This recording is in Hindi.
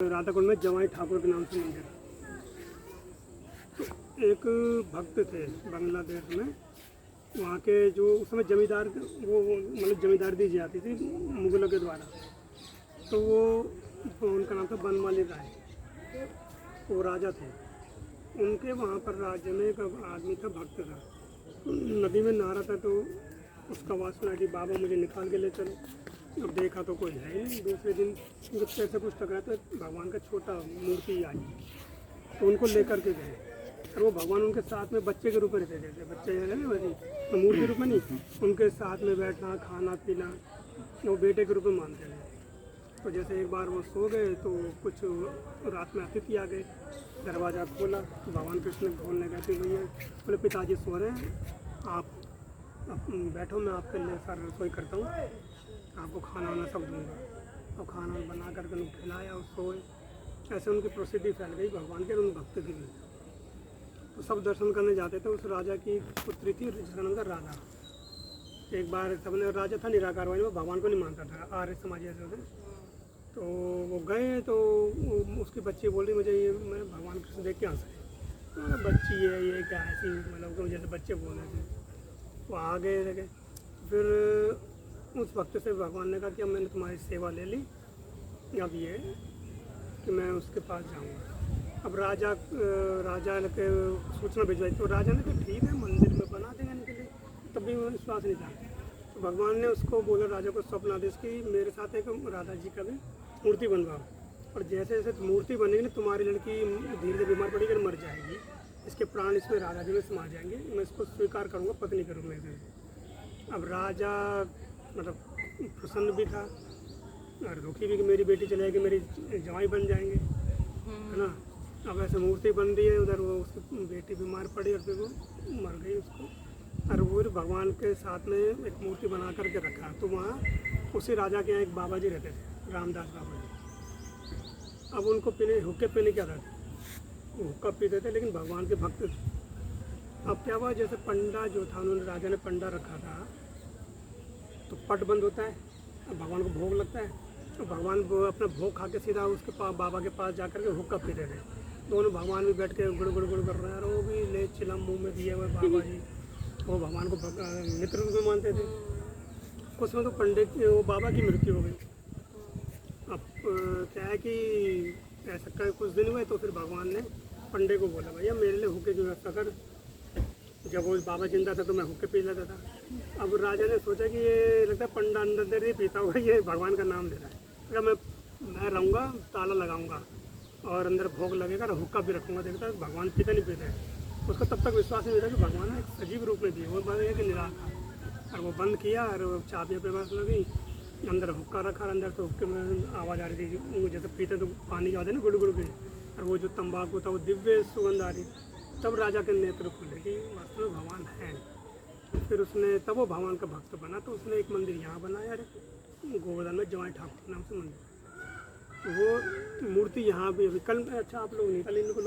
राधाकुंड में जवाई ठाकुर के नाम से मंदिर है। तो एक भक्त थे बांग्लादेश में, वहाँ के जो उस समय जमींदार वो मतलब जमींदार दी जाती थी मुगलों के द्वारा। तो वो उनका नाम था बनमाली राय, वो राजा थे। उनके वहाँ पर राज्य में एक आदमी था, भक्त था, नदी में नहा रहा था। तो उसका वासना कि बाबा मुझे निकाल के ले चलो। अब देखा तो कोई है ही नहीं। दूसरे दिन जब पैसे कुछ टकराया तो भगवान का छोटा मूर्ति आई, तो उनको लेकर के गए। और वो भगवान उनके साथ में बच्चे के रूप में रहते थे। बच्चे है ना वैसे, तो मूर्ति के रूप में नहीं, उनके साथ में बैठना, खाना पीना वो बेटे के रूप में मानते थे। तो जैसे एक बार वो सो गए तो कुछ रात में अतिथि आ गए, दरवाज़ा खोला तो भगवान कृष्ण बोलने गए थे, भैया बोले पिताजी सो रहे हैं, आप बैठो, मैं आपके लिए सारा रसोई करता हूँ, आपको खाना वाना सब दूँगा। तो खाना बना करके उन्हें खिलाया और सोए। ऐसे उनकी प्रसिद्धि फैल गई भगवान के, उन भक्त की भी। तो सब दर्शन करने जाते थे। उस राजा की पुत्री थी जिसका नाम था राधा। एक बार सबने, राजा था निराकारवादी, वो भगवान को नहीं मानता था, आर्य समाज ऐसे थे। तो वो गए तो उसकी बच्ची बोल रही मुझे ये मैं भगवान कृष्ण देख के हंस रही। तो बच्ची है ये क्या ऐसी, मतलब जैसे बच्चे बोल रहे थे। वो आ गए लगे। फिर उस वक्त से भगवान ने कहा कि अब मैंने तुम्हारी सेवा ले ली, अब ये कि मैं उसके पास जाऊंगा। अब राजा के सूचना भिजवाई, तो राजा ने कहा ठीक है मंदिर में बना देंगे इनके लिए। तब भी उन्हें विश्वास नहीं था। तो भगवान ने उसको बोला, राजा को स्वप्न आदेश कि मेरे साथ एक राधा जी का भी मूर्ति बनवाओ, और जैसे जैसे मूर्ति बनेगी ना तुम्हारी लड़की धीरे धीरे बीमार पड़ेगी और मर जाएगी, इसके प्राण इसमें राधा जी में समा जाएंगे, मैं इसको स्वीकार करूँगा पत्नी के रूप में। अब राजा मतलब प्रसन्न भी था और दुखी भी कि मेरी बेटी चली जाएगी, मेरी जवाई बन जाएंगे, है ना। अब ऐसे मूर्ति बन रही है, उधर वो उसकी बेटी बीमार पड़ी और फिर वो मर गई उसको। और वो भगवान के साथ में एक मूर्ति बना करके रखा। तो वहाँ उसी राजा के यहाँ एक बाबा जी रहते थे, रामदास बाबा जी। अब उनको हुक्के पीने की आदत थी, वो हुक्का पीते थे लेकिन भगवान के भक्त थे। अब क्या हुआ, जैसे पंडा जो था, उन्होंने राजा ने पंडा रखा था, तो पट बंद होता है, अब भगवान को भोग लगता है, तो भगवान वो अपना भोग खा के सीधा उसके पास बाबा के पास जाकर के हुक्का पीते थे। दोनों भगवान भी बैठ के गुड़ गुड़ गुड़ कर रहे हैं, और वो भी ले चिलम मुँह में दिए हुए बाबा जी। वो भगवान को मित्र रूप में मानते थे। कुछ में तो पंडित वो बाबा की मृत्यु हो गई। अब क्या है कि ऐसा कुछ दिन हुए, तो फिर भगवान ने पंडे को बोला, भैया मेरे लिए हुक्के की व्यवस्था कर। जब वो बाबा जिंदा था तो मैं हुक्के पी लेता था। अब राजा ने सोचा कि ये लगता है पंडा अंदर देर ही पीता होगा, ये भगवान का नाम ले रहा है। अगर मैं रहूँगा, ताला लगाऊंगा और अंदर भोग लगेगा और हुक्का भी रखूँगा, देखता भगवान पीता नहीं पीता है। उसको तब तक विश्वास नहीं था कि भगवान ने एक सजीव रूप में दिए, वो बात है कि निराकार। और वो बंद किया और चाबियाँ पे बस लगी, अंदर हुक्का रखा, अंदर तो हुक्के में आवाज़ आ रही थी, जैसे पीते तो पानी की आवाज़ है ना, गुड़ गुड़ की। और वो जो तंबाकू था वो दिव्य सुगंध आ रही। तब राजा के नेत्र खुले कि वास्तव में भगवान है। फिर उसने, तब वो भगवान का भक्त बना, तो उसने एक मंदिर यहाँ बनाया, गोवर्धन में जवाई ठाकुर के नाम से मंदिर। वो मूर्ति यहाँ भी अभी कल, अच्छा आप लोग नहीं, कल इन लोगों